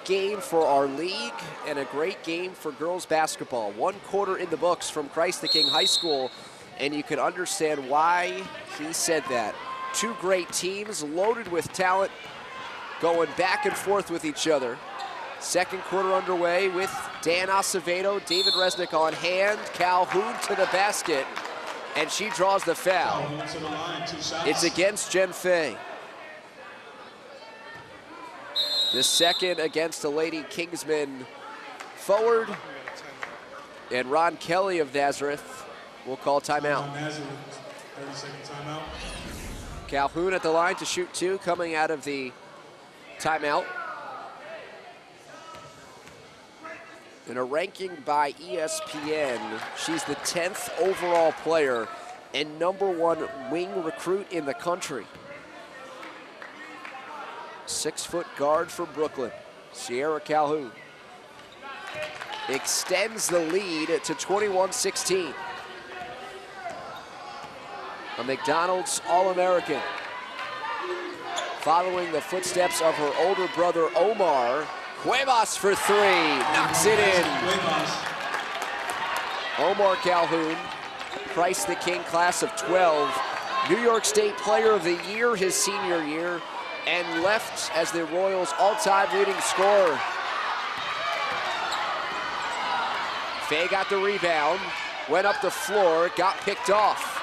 great game for our league and a great game for girls basketball. 1 quarter in the books from Christ the King High School, and you can understand why he said that. 2 great teams loaded with talent going back and forth with each other. Second quarter underway with Dan Acevedo, David Resnick on hand, Calhoun to the basket, and she draws the foul. It's against Jen Fay. The second against a Lady Kingsman forward, and Ron Kelly of Nazareth will call timeout. 30-second timeout. Calhoun at the line to shoot 2, coming out of the timeout. In a ranking by ESPN, she's the 10th overall player and #1 wing recruit in the country. 6-foot guard for Brooklyn, Sierra Calhoun. Extends the lead to 21-16. A McDonald's All-American. Following the footsteps of her older brother, Omar, Cuevas for 3, knocks it in. Omar Calhoun, Christ the King class of 12, New York State Player of the Year his senior year, and left as the Royals' all-time leading scorer. Fay got the rebound, went up the floor, got picked off.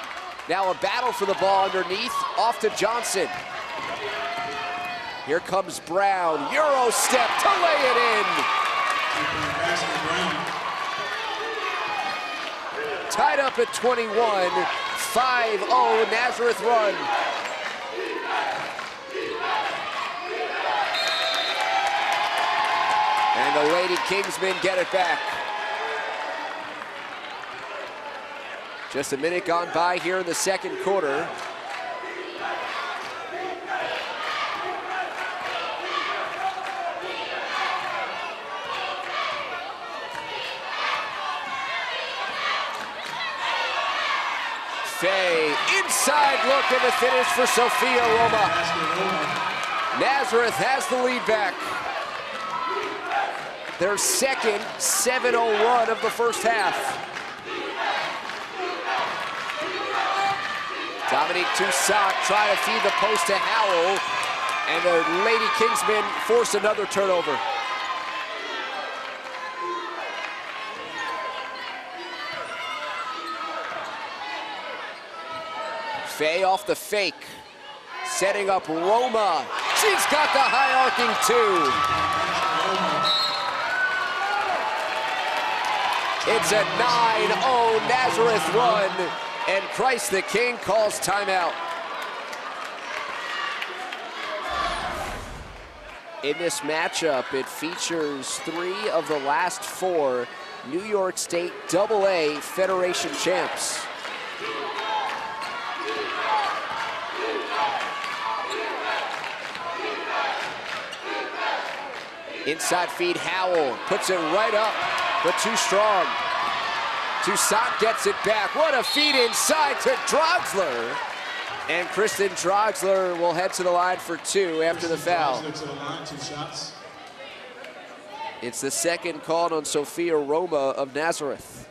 Now a battle for the ball underneath, off to Johnson. Here comes Brown, Euro step to lay it in. Tied up at 21, 5-0 Nazareth run. And the Lady Kingsmen get it back. Just a minute gone by here in the second quarter. Fay, inside look and the finish for Sophia Roma. Nazareth has the lead back. Their second 7-0 run of the first half. Dominique Toussaint trying to feed the post to Howell, and the Lady Kingsmen force another turnover. Fay off the fake, setting up Roma. She's got the high arcing 2. It's a 9-0 Nazareth run, and Christ the King calls timeout. In this matchup, it features 3 of the last 4 New York State AA Federation champs. Inside feed, Howell puts it right up, but too strong. Toussaint gets it back. What a feed inside to Draxler. And Kristen Draxler will head to the line for 2 after the foul. To the line, 2 shots. It's the second called on Sophia Roma of Nazareth.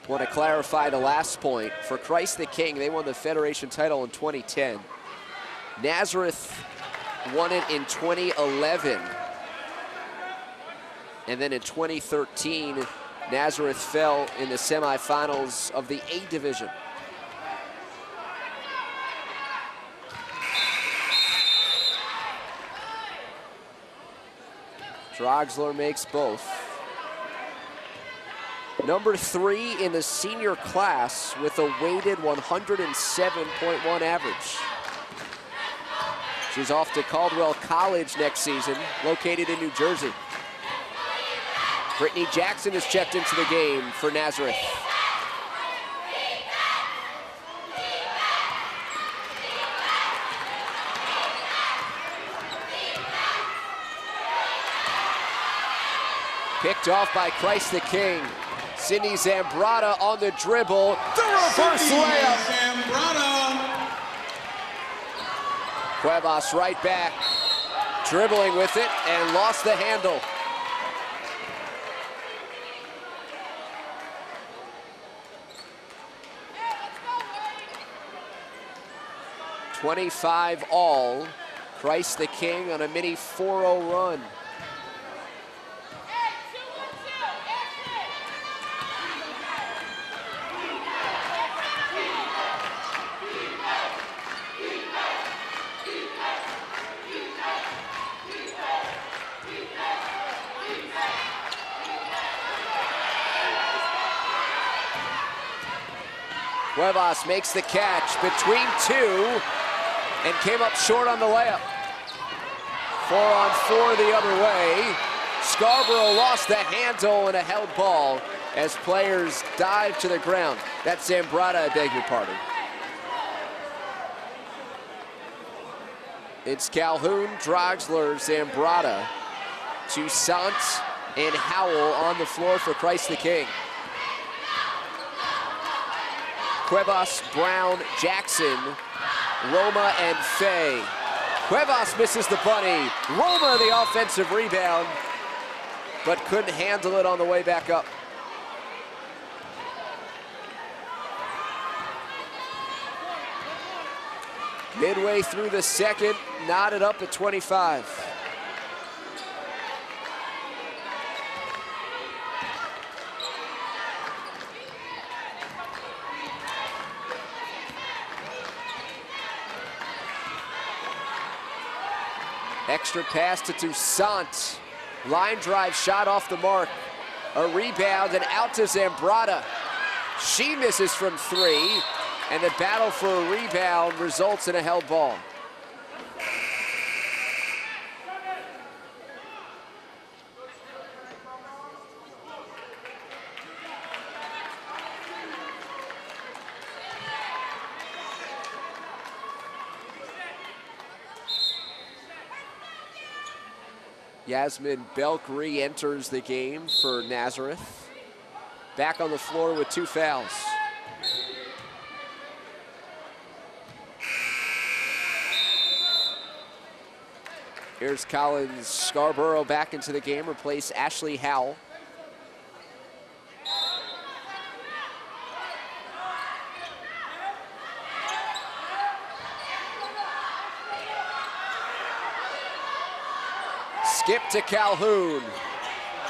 Want to clarify the last point. For Christ the King, they won the Federation title in 2010. Nazareth won it in 2011. And then in 2013, Nazareth fell in the semifinals of the A division. Draxler makes both. Number 3 in the senior class with a weighted 107.1 average. She's off to Caldwell College next season, located in New Jersey. Brittany Jackson has checked into the game for Nazareth. Picked off by Christ the King. Sydney Zambrata on the dribble. The reverse layup. Zambrata. Cuevas right back. Dribbling with it and lost the handle. .25 all. Christ the King on a mini 4-0 run. Cuevas makes the catch between two and came up short on the layup. 4-on-4 the other way. Scarborough lost the handle and a held ball as players dive to the ground. That's Zambrata, I beg your pardon. It's Calhoun, Draxler, Zambrata, Toussaint, and Howell on the floor for Christ the King. Cuevas, Brown, Jackson, Roma, and Fay. Cuevas misses the bunny. Roma the offensive rebound, but couldn't handle it on the way back up. Midway through the second, knotted up at 25. Extra pass to Toussaint. Line drive shot off the mark. A rebound and out to Zambrata. She misses from three, and the battle for a rebound results in a held ball. Yasmin Belk re-enters the game for Nazareth. Back on the floor with 2 fouls. Here's Collins Scarborough back into the game, replace Ashley Howell. Skip to Calhoun.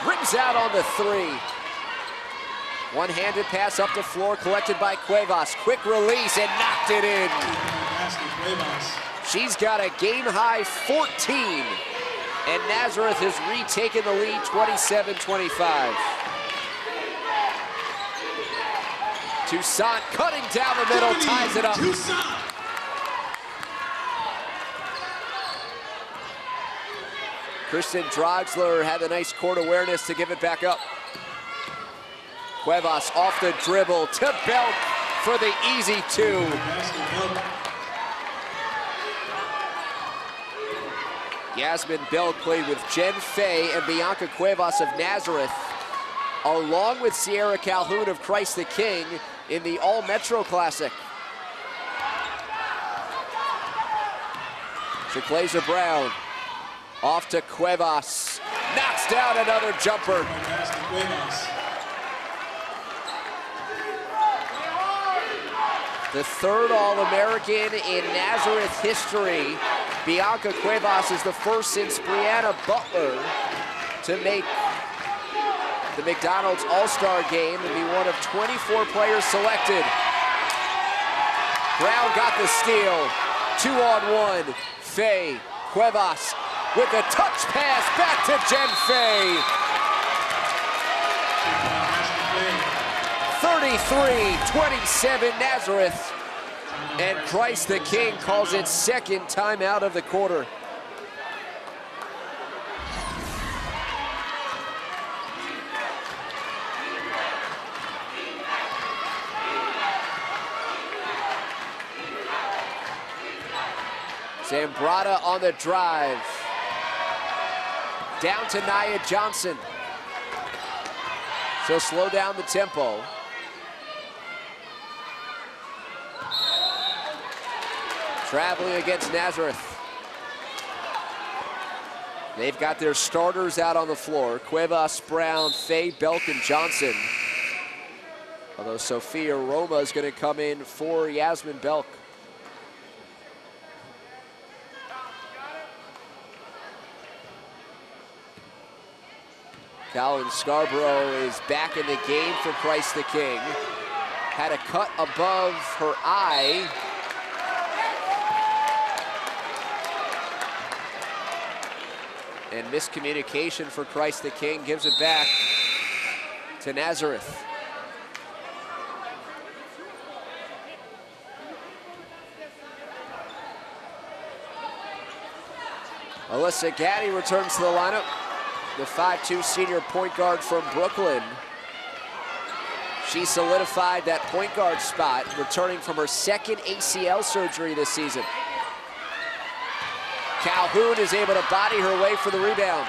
Rims out on the three. One-handed pass up the floor, collected by Cuevas. Quick release and knocked it in. She's got a game-high 14. And Nazareth has retaken the lead 27-25. Toussaint cutting down the middle, ties it up. Kristen Draxler had the nice court awareness to give it back up. Cuevas off the dribble to Belk for the easy two. Yasmin Belk played with Jen Fay and Bianca Cuevas of Nazareth, along with Sierra Calhoun of Christ the King in the All-Metro Classic. Shaquaza Brown. Off to Cuevas, knocks down another jumper. The third All-American in Nazareth history. Bianca Cuevas is the first since Brianna Butler to make the McDonald's All-Star game and be one of 24 players selected. Brown got the steal, 2-on-1, Fay, Cuevas, with a touch pass back to Jen Fay. 33-27 Nazareth. And Christ the King calls its second timeout of the quarter. Zambrata on the drive. Down to Nia Johnson. She'll slow down the tempo. Traveling against Nazareth. They've got their starters out on the floor. Cuevas, Brown, Fay, Belk, and Johnson. Although Sophia Roma is going to come in for Yasmin Belk. Calvin Scarborough is back in the game for Christ the King. Had a cut above her eye. And miscommunication for Christ the King, gives it back to Nazareth. Alyssa Gaddy returns to the lineup. The 5'2" senior point guard from Brooklyn. She solidified that point guard spot, returning from her second ACL surgery this season. Calhoun is able to body her way for the rebound.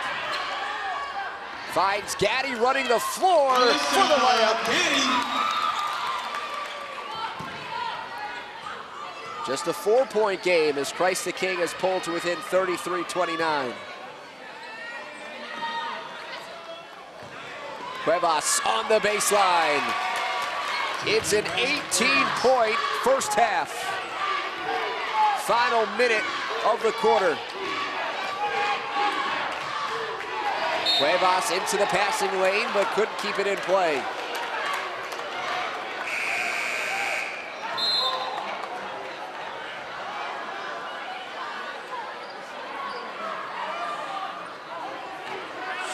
Finds Gaddy running the floor for the layup. Just a 4-point game as Christ the King has pulled to within 33-29. Cuevas on the baseline. It's an 18-point first half. Final minute of the quarter. Cuevas into the passing lane, but couldn't keep it in play.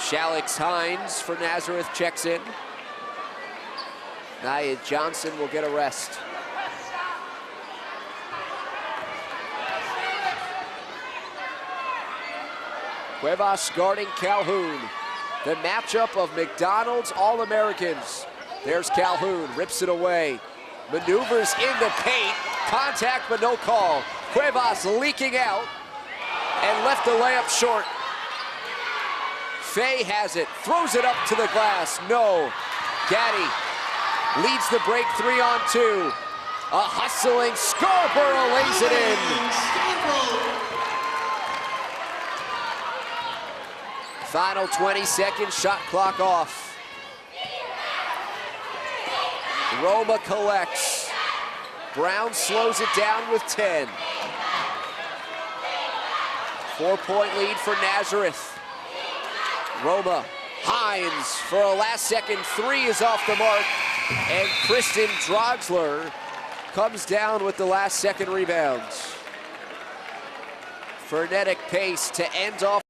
Shalix Hines for Nazareth checks in. Nia Johnson will get a rest. Cuevas guarding Calhoun. The matchup of McDonald's All-Americans. There's Calhoun, rips it away. Maneuvers in the paint. Contact, but no call. Cuevas leaking out and left the layup short. Fay has it, throws it up to the glass. No. Gaddy leads the break 3-on-2. A hustling Scarborough lays it in. Final 20-second shot clock off. Roma collects. Brown slows it down with 10. 4-point lead for Nazareth. Roma, Hines for a last-second three is off the mark, and Kristen Droxler comes down with the last-second rebounds. Frenetic pace to end off